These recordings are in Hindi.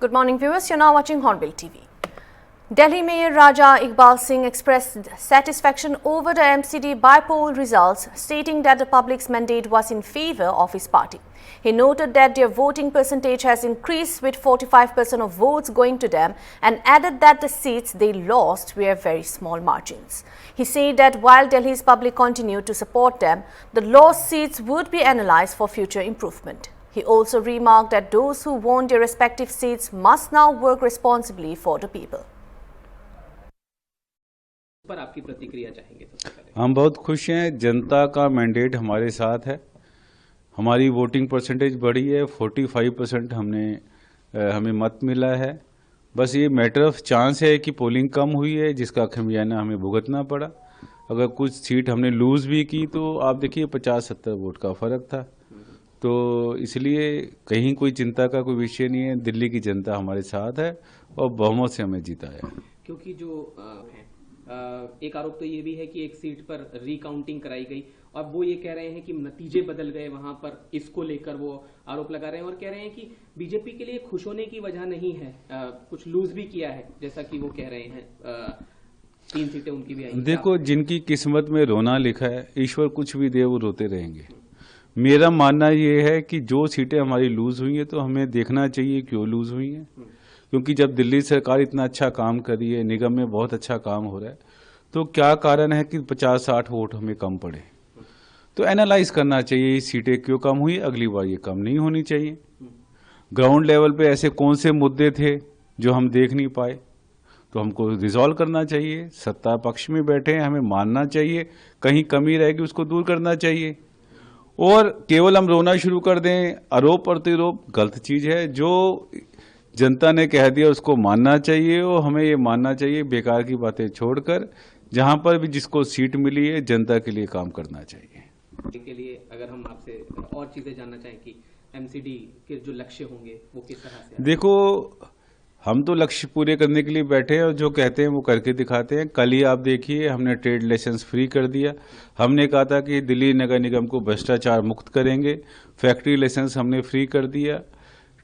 Good morning viewers, you're now watching Hornbill TV. Delhi Mayor Raja Iqbal Singh expressed satisfaction over the MCD by-poll results, stating that the public's mandate was in favour of his party. He noted that their voting percentage has increased with 45% of votes going to them and added that the seats they lost were very small margins. He said that while Delhi's public continued to support them, the lost seats would be analysed for future improvement. He also remarked that those who won their respective seats must now work responsibly for the people. पर आपकी प्रतिक्रिया चाहेंगे सबसे पहले। हम बहुत खुश हैं, जनता का मैंडेट हमारे साथ है, हमारी वोटिंग परसेंटेज बढ़ी है, 45% हमें मत मिला है। बस ये मैटर ऑफ चांस है कि पोलिंग कम हुई है, जिसका खमियाना हमें भुगतना पड़ा। अगर कुछ सीट हमने लूज भी की तो आप देखिए 50-70 वोट का फर्क था, तो इसलिए कहीं कोई चिंता का कोई विषय नहीं है। दिल्ली की जनता हमारे साथ है और बहुमत से हमें जिताया। क्योंकि जो एक आरोप तो ये भी है कि एक सीट पर रिकाउंटिंग कराई गई और वो ये कह रहे हैं कि नतीजे बदल गए, वहां पर इसको लेकर वो आरोप लगा रहे हैं और कह रहे हैं कि बीजेपी के लिए खुश होने की वजह नहीं है, कुछ लूज भी किया है, जैसा कि वो कह रहे हैं। 3 सीटें उनकी भी आई। देखो, जिनकी किस्मत में रोना लिखा है, ईश्वर कुछ भी दे वो रोते रहेंगे। मेरा मानना ये है कि जो सीटें हमारी लूज हुई हैं तो हमें देखना चाहिए क्यों लूज हुई हैं, क्योंकि जब दिल्ली सरकार इतना अच्छा काम कर रही है, निगम में बहुत अच्छा काम हो रहा है, तो क्या कारण है कि 50-60 वोट हमें कम पड़े। तो एनालाइज करना चाहिए सीटें क्यों कम हुई, अगली बार ये कम नहीं होनी चाहिए। ग्राउंड लेवल पे ऐसे कौन से मुद्दे थे जो हम देख नहीं पाए, तो हमको रिजॉल्व करना चाहिए। सत्ता पक्ष में बैठे हैं, हमें मानना चाहिए, कहीं कमी रहेगी उसको दूर करना चाहिए। और केवल हम रोना शुरू कर दें, आरोप प्रतिरोप गलत चीज है। जो जनता ने कह दिया उसको मानना चाहिए और हमें ये मानना चाहिए, बेकार की बातें छोड़कर जहां पर भी जिसको सीट मिली है जनता के लिए काम करना चाहिए। के लिए अगर हम आपसे और चीजें जानना चाहें कि एमसीडी के जो लक्ष्य होंगे वो किस तरह से। देखो, हम तो लक्ष्य पूरे करने के लिए बैठे हैं और जो कहते हैं वो करके दिखाते हैं। कल ही आप देखिए, हमने ट्रेड लाइसेंस फ्री कर दिया। हमने कहा था कि दिल्ली नगर निगम को भ्रष्टाचार मुक्त करेंगे। फैक्ट्री लाइसेंस हमने फ्री कर दिया,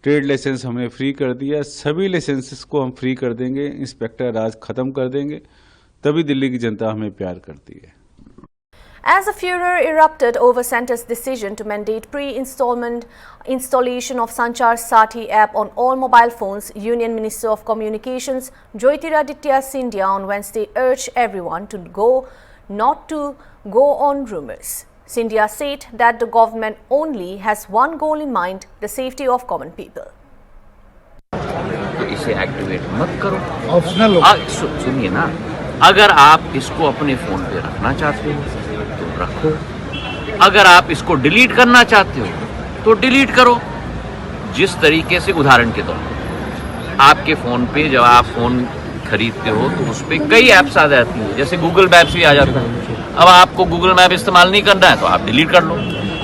ट्रेड लाइसेंस हमने फ्री कर दिया, सभी लाइसेंसेस को हम फ्री कर देंगे, इंस्पेक्टर राज खत्म कर देंगे, तभी दिल्ली की जनता हमें प्यार करती है। As a furor erupted over Centre's decision to mandate installation of Sanchar Sathi app on all mobile phones, Union Minister of Communications Jyotiraditya Scindia on Wednesday urged everyone not to go on rumors. Scindia said that the government only has one goal in mind, the safety of common people. इसे एक्टिवेट मत करो, ऑप्शनल। सुनिए ना, अगर आप इसको अपने फोन पे रखना चाहते हो तो रखो, अगर आप इसको डिलीट करना चाहते हो तो डिलीट करो। जिस तरीके से, उदाहरण के तौर पर आपके फोन पे जब आप फोन खरीदते हो तो उस पर कई ऐप्स आ जाती हैं, जैसे गूगल मैप्स भी आ जाता है। अब आपको गूगल मैप इस्तेमाल नहीं करना है तो आप डिलीट कर लो,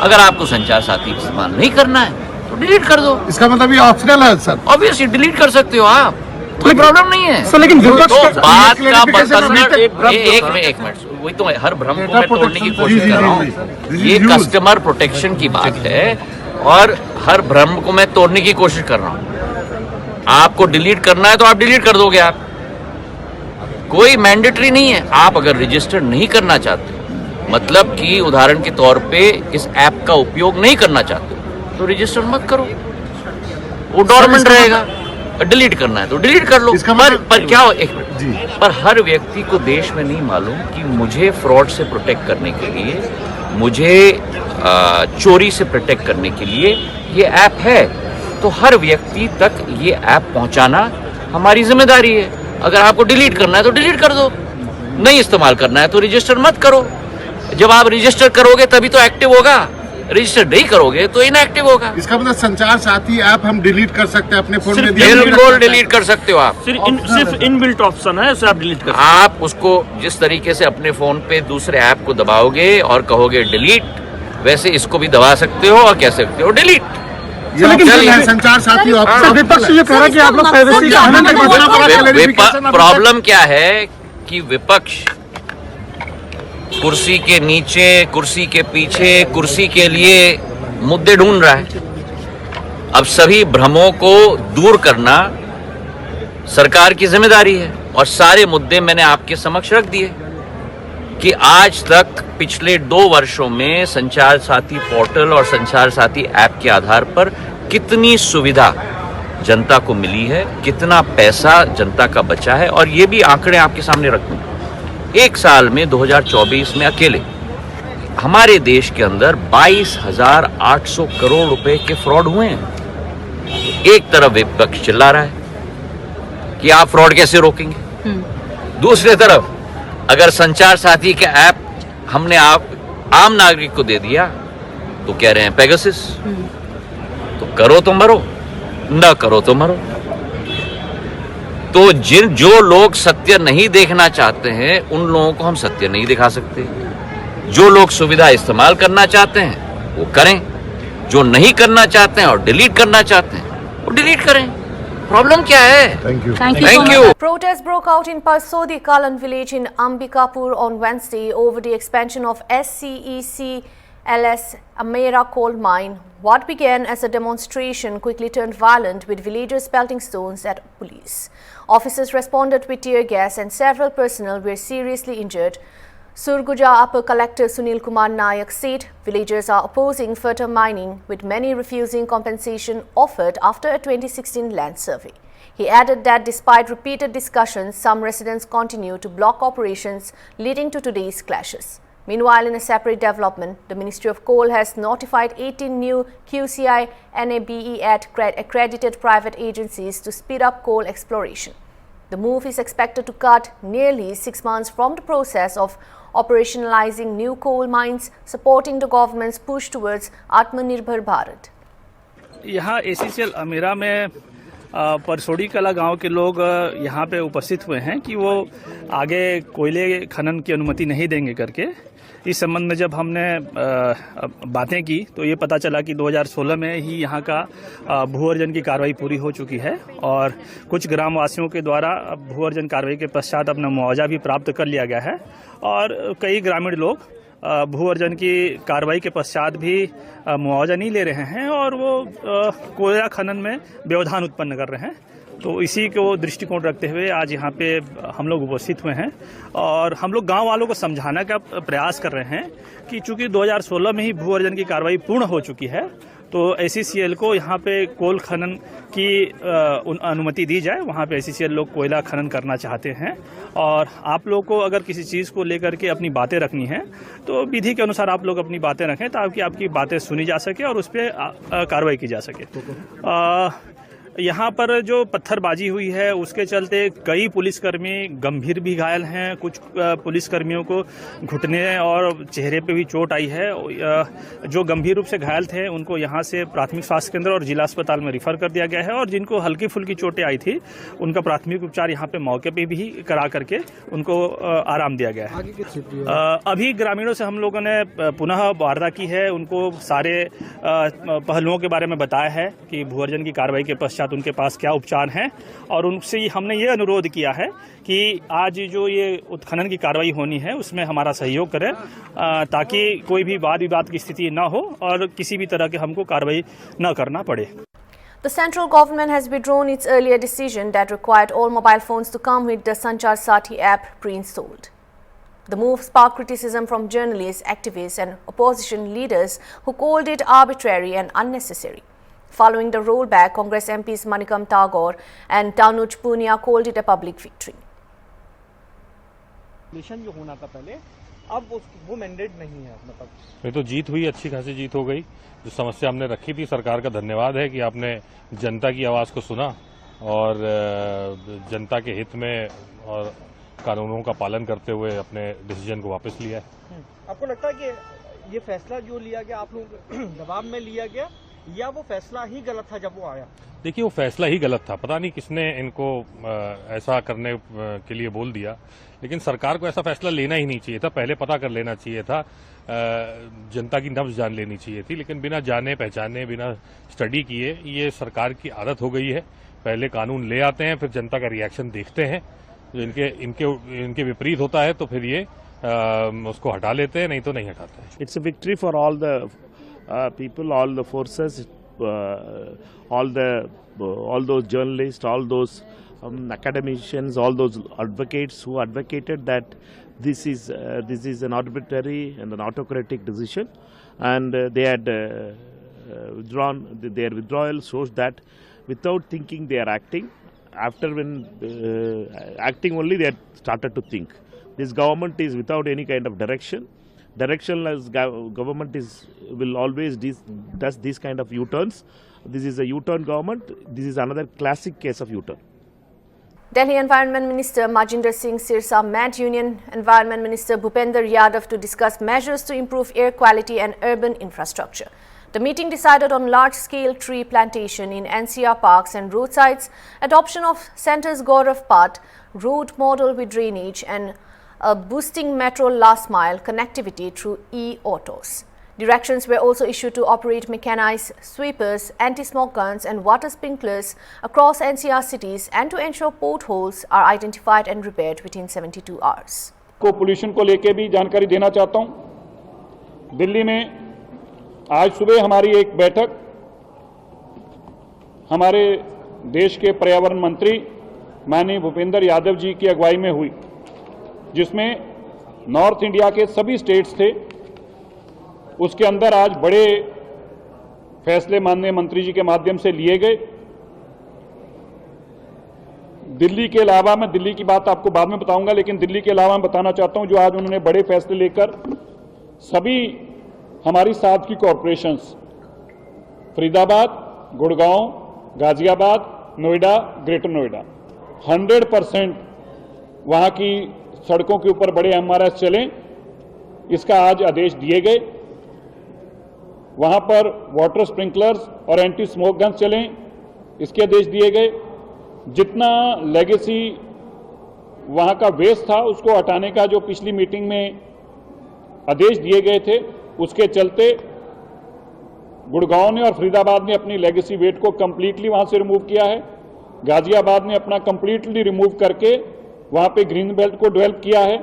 अगर आपको संचार साथी इस्तेमाल नहीं करना है तो डिलीट कर दो। इसका मतलब ये ऑप्शनल है सर। ऑब्वियसली डिलीट कर सकते हो आप, कोई प्रॉब्लम नहीं है। सर, लेकिन तो बात का एक मिनट, वही तो हर भ्रम को मैं तोड़ने की कोशिश कर रहा हूँ। ये कस्टमर प्रोटेक्शन की बात है और हर भ्रम को मैं तोड़ने की कोशिश कर रहा हूँ। आपको डिलीट करना है तो आप डिलीट कर दोगे, आप कोई मैंडेटरी नहीं है। आप अगर रजिस्टर नहीं करना चाहते, मतलब कि उदाहरण के तौर पे इस ऐप का उपयोग नहीं करना चाहते, तो रजिस्टर मत करो, वो डोरमेंट रहेगा। डिलीट करना है तो डिलीट कर लो। पर क्या हो, एक मिनट, पर हर व्यक्ति को देश में नहीं मालूम कि मुझे फ्रॉड से प्रोटेक्ट करने के लिए, मुझे चोरी से प्रोटेक्ट करने के लिए ये ऐप है, तो हर व्यक्ति तक ये ऐप पहुंचाना हमारी जिम्मेदारी है। अगर आपको डिलीट करना है तो डिलीट कर दो, नहीं इस्तेमाल करना है तो रजिस्टर मत करो। जब आप रजिस्टर करोगे तभी तो एक्टिव होगा, रजिस्टर नहीं करोगे तो इनएक्टिव होगा। इसका मतलब संचार साथी ऐप हम डिलीट कर सकते हैं अपने फोन में? बिल्कुल डिलीट कर सकते हो आप, सिर्फ इनबिल्ट ऑप्शन है, उसे आप डिलीट कर सकते हो। आप उसको जिस तरीके से अपने फोन पे दूसरे ऐप को दबाओगे और कहोगे डिलीट, वैसे इसको भी दबा सकते हो और कह सकते हो डिलीट। संचार साथी विपक्ष ये कह रहा है कि आप लोग प्राइवेसी का हनन करना। प्रॉब्लम क्या है कि विपक्ष कुर्सी के नीचे, कुर्सी के पीछे, कुर्सी के लिए मुद्दे ढूंढ रहा है। अब सभी भ्रमों को दूर करना सरकार की जिम्मेदारी है और सारे मुद्दे मैंने आपके समक्ष रख दिए कि आज तक पिछले 2 वर्षों में संचार साथी पोर्टल और संचार साथी ऐप के आधार पर कितनी सुविधा जनता को मिली है, कितना पैसा जनता का बचा है। और ये भी आंकड़े आपके सामने रखूं, एक साल में 2024 में अकेले हमारे देश के अंदर 22,800 करोड़ रुपए के फ्रॉड हुए हैं। एक तरफ विपक्ष चिल्ला रहा है कि आप फ्रॉड कैसे रोकेंगे, दूसरी तरफ अगर संचार साथी का ऐप हमने आम नागरिक को दे दिया तो कह रहे हैं पेगासस। तो करो तो मरो, ना करो तो मरो। तो जो लोग सत्य नहीं देखना चाहते हैं उन लोगों को हम सत्य नहीं दिखा सकते। जो लोग सुविधा इस्तेमाल करना चाहते हैं वो करें, जो नहीं करना चाहते हैं और डिलीट करना चाहते हैं वो डिलीट करें। प्रॉब्लम क्या है? Thank you. Protests broke out in Parsodi Kalan village in Ambikapur on Wednesday over the expansion of SCECLS Amera coal mine. What began as a demonstration quickly turned violent with villagers pelting stones at police. Officers responded with tear gas and several personnel were seriously injured. Surguja Upper Collector Sunil Kumar Nayak said villagers are opposing further mining, with many refusing compensation offered after a 2016 land survey. He added that despite repeated discussions, some residents continue to block operations, leading to today's clashes. Meanwhile, in a separate development, the Ministry of Coal has notified 18 new QCI NABE accredited private agencies to speed up coal exploration. The move is expected to cut nearly 6 months from the process of operationalizing new coal mines, supporting the government's push towards Atmanirbhar Bharat. यहाँ ACCL अमेरा में परसोड़ी कला गांव के लोग यहाँ पे उपस्थित हुए हैं कि वो आगे कोयले खनन की अनुमति नहीं देंगे करके। इस संबंध में जब हमने बातें की तो ये पता चला कि 2016 में ही यहाँ का भू अर्जन की कार्रवाई पूरी हो चुकी है और कुछ ग्रामवासियों के द्वारा भू अर्जन कार्रवाई के पश्चात अपना मुआवजा भी प्राप्त कर लिया गया है और कई ग्रामीण लोग भू अर्जन की कार्रवाई के पश्चात भी मुआवजा नहीं ले रहे हैं और वो कोयला खनन में व्यवधान उत्पन्न कर रहे हैं। तो इसी को दृष्टिकोण रखते हुए आज यहाँ पे हम लोग उपस्थित हुए हैं और हम लोग गांव वालों को समझाने का प्रयास कर रहे हैं कि चूंकि 2016 में ही भू अर्जन की कार्रवाई पूर्ण हो चुकी है तो ACCL को यहाँ पे कोल खनन की अनुमति दी जाए। वहाँ पे ACCL लोग कोयला खनन करना चाहते हैं और आप लोग को अगर किसी चीज़ को लेकर के अपनी बातें रखनी है तो विधि के अनुसार आप लोग अपनी बातें रखें ताकि आपकी बातें सुनी जा सके और उस पर कार्रवाई की जा सके। यहाँ पर जो पत्थरबाजी हुई है उसके चलते कई पुलिसकर्मी गंभीर भी घायल हैं। कुछ पुलिसकर्मियों को घुटने और चेहरे पे भी चोट आई है। जो गंभीर रूप से घायल थे उनको यहाँ से प्राथमिक स्वास्थ्य केंद्र और जिला अस्पताल में रिफर कर दिया गया है और जिनको हल्की फुल्की चोटें आई थी उनका प्राथमिक उपचार यहाँ पे मौके पे भी करा करके उनको आराम दिया गया है। अभी ग्रामीणों से हम लोगों ने पुनः वार्ता की है, उनको सारे पहलुओं के बारे में बताया है कि भू अर्जन की कार्रवाई के पश्चात उनके पास क्या उपचार हैं और उनसे हमने ये अनुरोध किया है कि आज जो ये उत्खनन की कार्रवाई होनी है उसमें हमारा सहयोग करें ताकि कोई भी वाद विवाद की स्थिति न हो और किसी भी तरह के हमको कार्रवाई न करना पड़े। The central government has withdrawn its earlier decision that required all mobile phones to come with the Sanchar Sathi app pre-installed. The move sparked criticism from journalists, activists and opposition leaders who called it arbitrary and unnecessary. Following the rollback, Congress MPs Manikam Tagore and Tanuj Punia called it a public victory. Mission जो होना था पहले अब वो मैंडेट नहीं है। मतलब ये तो जीत हुई, अच्छी खासी जीत हो गई। जो समस्या हमने रखी थी, सरकार का धन्यवाद है कि आपने जनता की आवाज को सुना और जनता के हित में और कानूनों का पालन करते हुए अपने डिसीजन को वापस लिया है। आपको लगता है कि ये फैसला जो लिया गया आप लोग दबाव में लिया गया या वो फैसला ही गलत था जब वो आया? देखिए, वो फैसला ही गलत था। पता नहीं किसने इनको ऐसा करने के लिए बोल दिया, लेकिन सरकार को ऐसा फैसला लेना ही नहीं चाहिए था। पहले पता कर लेना चाहिए था, जनता की नब्ज जान लेनी चाहिए थी, लेकिन बिना जाने पहचाने, बिना स्टडी किए ये सरकार की आदत हो गई है। पहले कानून ले आते हैं, फिर जनता का रिएक्शन देखते हैं। जो इनके विपरीत होता है तो फिर ये उसको हटा लेते हैं, नहीं तो नहीं हटाते। It's a victory for all the people, all the forces, all those journalists, all those academicians, all those advocates who advocated that this is an arbitrary and an autocratic decision, and they had withdrawn. Their withdrawal shows that without thinking they are acting. After when acting only, they had started to think. This government is without any kind of direction. Directionless government will always does these kind of U-turns. This is a U-turn government. This is another classic case of U-turn. Delhi Environment Minister Majinder Singh Sirsa met Union Environment Minister Bhupender Yadav to discuss measures to improve air quality and urban infrastructure. The meeting decided on large-scale tree plantation in NCR parks and roadsides, adoption of Centre's Gaurav Path road model with drainage, and boosting metro last-mile connectivity through e-autos. Directions were also issued to operate mechanized sweepers, anti-smoke guns and water sprinklers across NCR cities and to ensure potholes are identified and repaired within 72 hours. को पोल्यूशन को लेके भी जानकारी देना चाहता हूं। दिल्ली में आज सुबह हमारी एक बैठक हमारे देश के पर्यावरण मंत्री माननीय भूपेंद्र यादव जी की अगुवाई में हुई, जिसमें नॉर्थ इंडिया के सभी स्टेट्स थे। उसके अंदर आज बड़े फैसले माननीय मंत्री जी के माध्यम से लिए गए। दिल्ली के अलावा, मैं दिल्ली की बात आपको बाद में बताऊंगा, लेकिन दिल्ली के अलावा मैं बताना चाहता हूं जो आज उन्होंने बड़े फैसले लेकर सभी हमारी 7 की कॉरपोरेशंस फरीदाबाद, गुड़गांव, गाजियाबाद, नोएडा, ग्रेटर नोएडा 100% वहां की सड़कों के ऊपर बड़े MRS चलें, इसका आज आदेश दिए गए। वहां पर वाटर स्प्रिंकलर्स और एंटी स्मोक गन्स चलें, इसके आदेश दिए गए। जितना लेगेसी वहां का वेस्ट था उसको हटाने का जो पिछली मीटिंग में आदेश दिए गए थे, उसके चलते गुड़गांव ने और फरीदाबाद ने अपनी लेगेसी वेट को कंप्लीटली वहां से रिमूव किया है। गाजियाबाद ने अपना कंप्लीटली रिमूव करके वहां पे ग्रीन बेल्ट को डेवलप किया है,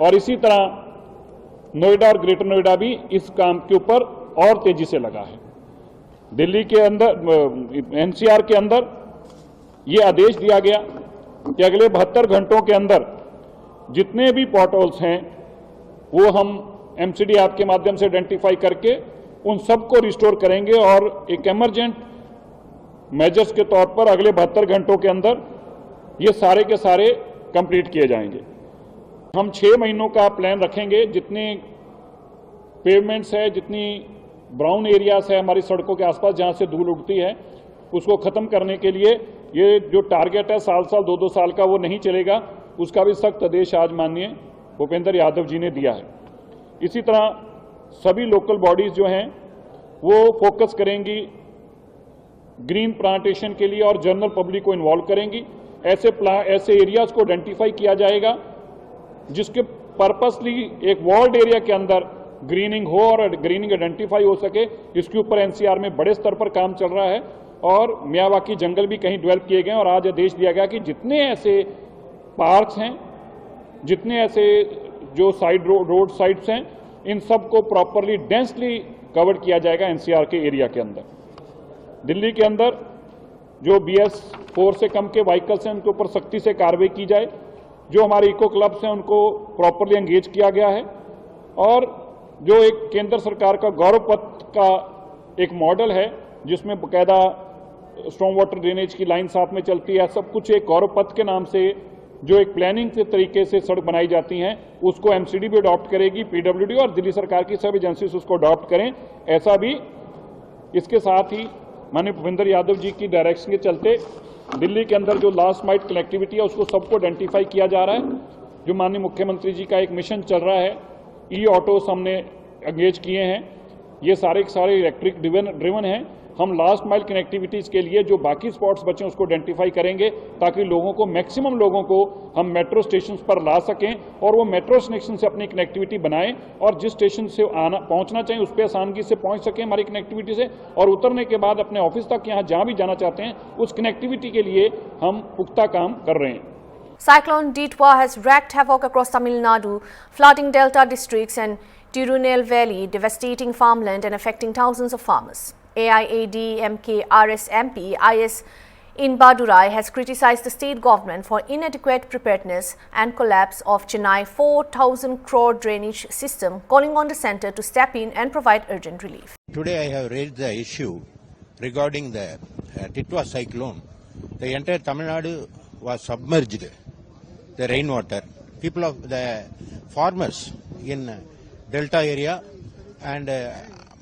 और इसी तरह नोएडा और ग्रेटर नोएडा भी इस काम के ऊपर और तेजी से लगा है। दिल्ली के अंदर, NCR के अंदर ये आदेश दिया गया कि अगले 72 घंटों के अंदर जितने भी पॉट होल्स हैं वो हम MCD ऐप के माध्यम से आइडेंटिफाई करके उन सबको रिस्टोर करेंगे, और एक इमरजेंट मेजर्स के तौर पर अगले 72 घंटों के अंदर ये सारे के सारे कंप्लीट किए जाएंगे। हम 6 महीनों का प्लान रखेंगे। जितने पेवमेंट्स है, जितनी ब्राउन एरियाज है हमारी सड़कों के आसपास जहां से धूल उड़ती है, उसको खत्म करने के लिए ये जो टारगेट है साल 2-2 साल का, वो नहीं चलेगा। उसका भी सख्त आदेश आज माननीय भूपेंद्र यादव जी ने दिया है। इसी तरह सभी लोकल बॉडीज जो हैं वो फोकस करेंगी ग्रीन प्लांटेशन के लिए और जनरल पब्लिक को इन्वॉल्व करेंगी। ऐसे एरियाज को आइडेंटिफाई किया जाएगा जिसके पर्पसली एक वॉल्ड एरिया के अंदर ग्रीनिंग हो और ग्रीनिंग आइडेंटिफाई हो सके। इसके ऊपर NCR में बड़े स्तर पर काम चल रहा है, और मियावाकी जंगल भी कहीं डेवलप किए गए, और आज आदेश दिया गया कि जितने ऐसे पार्क्स हैं, जितने ऐसे जो साइड रोड साइड्स हैं, इन सबको प्रॉपरली डेंसली कवर किया जाएगा NCR के एरिया के अंदर। दिल्ली के अंदर जो BS4 से कम के व्हीकल्स हैं उनके ऊपर सख्ती से कार्रवाई की जाए। जो हमारे इको क्लब्स हैं उनको प्रॉपरली एंगेज किया गया है, और जो एक केंद्र सरकार का गौरव पथ का एक मॉडल है जिसमें बाकायदा स्टॉर्म वाटर ड्रेनेज की लाइन साथ में चलती है, सब कुछ एक गौरव पथ के नाम से जो एक प्लानिंग के तरीके से सड़क बनाई जाती हैं, उसको MCD भी अडॉप्ट करेगी, PWD और दिल्ली सरकार की सब एजेंसीज उसको अडॉप्ट करें, ऐसा भी। इसके साथ ही माननीय भूपेंद्र यादव जी की डायरेक्शन के चलते दिल्ली के अंदर जो लास्ट माइल कनेक्टिविटी है उसको सबको आइडेंटिफाई किया जा रहा है। जो माननीय मुख्यमंत्री जी का एक मिशन चल रहा है, e-ऑटोस हमने एंगेज किए हैं, ये सारे के सारे इलेक्ट्रिक ड्रिवन हैं। हम लास्ट माइल कनेक्टिविटीज़ के लिए जो बाकी स्पॉट्स बचे हैं उसको आइडेंटिफाई करेंगे, ताकि लोगों को, मैक्सिमम लोगों को हम मेट्रो स्टेशन पर ला सकें, और वो मेट्रो स्टेशन से अपनी कनेक्टिविटी बनाएं, और जिस स्टेशन से पहुंचना चाहिए उस पर आसानी से पहुंच सकें हमारी कनेक्टिविटी से, और उतरने के बाद अपने ऑफिस तक यहाँ जहाँ भी जाना चाहते हैं उस कनेक्टिविटी के लिए हम पुख्ता काम कर रहे हैं। Cyclone Ditwa has wreaked havoc across Tamil Nadu, flooding Delta districts and Tirunel Valley, devastating farmland and affecting thousands of farmers. AIADMK RS MP IS in Badurai has criticized the state government for inadequate preparedness and collapse of Chennai 4,000 crore drainage system, calling on the centre to step in and provide urgent relief. Today I have raised the issue regarding the Titwa cyclone. The entire Tamil Nadu was submerged, the rainwater. People of the farmers in Delta area and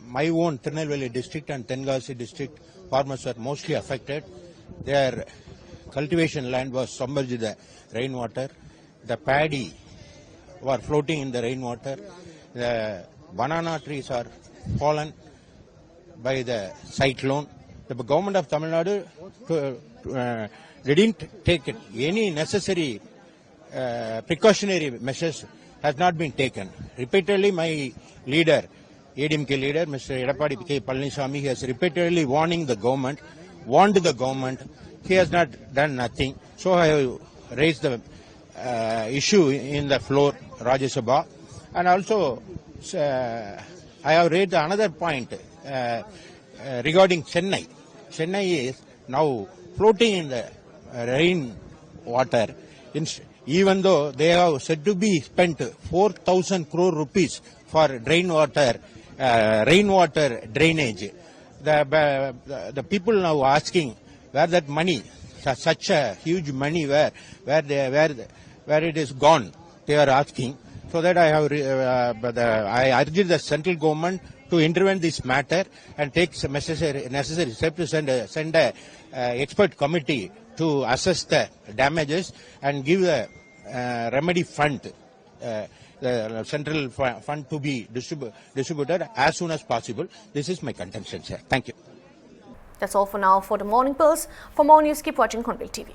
my own Tirunelveli district and Tenkasi district farmers were mostly affected. Their cultivation land was submerged in the rainwater. The paddy were floating in the rainwater. The banana trees are fallen by the cyclone. The government of Tamil Nadu didn't take any necessary precautionary measures has not been taken. Repeatedly, my leader, ADMK leader, Mr. Edappadi K. Palaniswamy, has repeatedly warned the government. He has not done nothing. So I have raised the issue in the floor, Rajya Sabha. And also, I have raised another point regarding Chennai. Chennai is now floating in the rain water. Even though they have said to be spent 4,000 crore rupees for rainwater drainage. The people now asking where that money, such a huge money, where it is gone. They are asking. So that I I urge the central government to intervene this matter and take some necessary steps to send a expert committee to assess the damages and give a remedy fund, the central fund to be distributed as soon as possible. This is my contention, sir. Thank you. That's all for now for the Morning Pulse. For more news, keep watching Hornbill TV.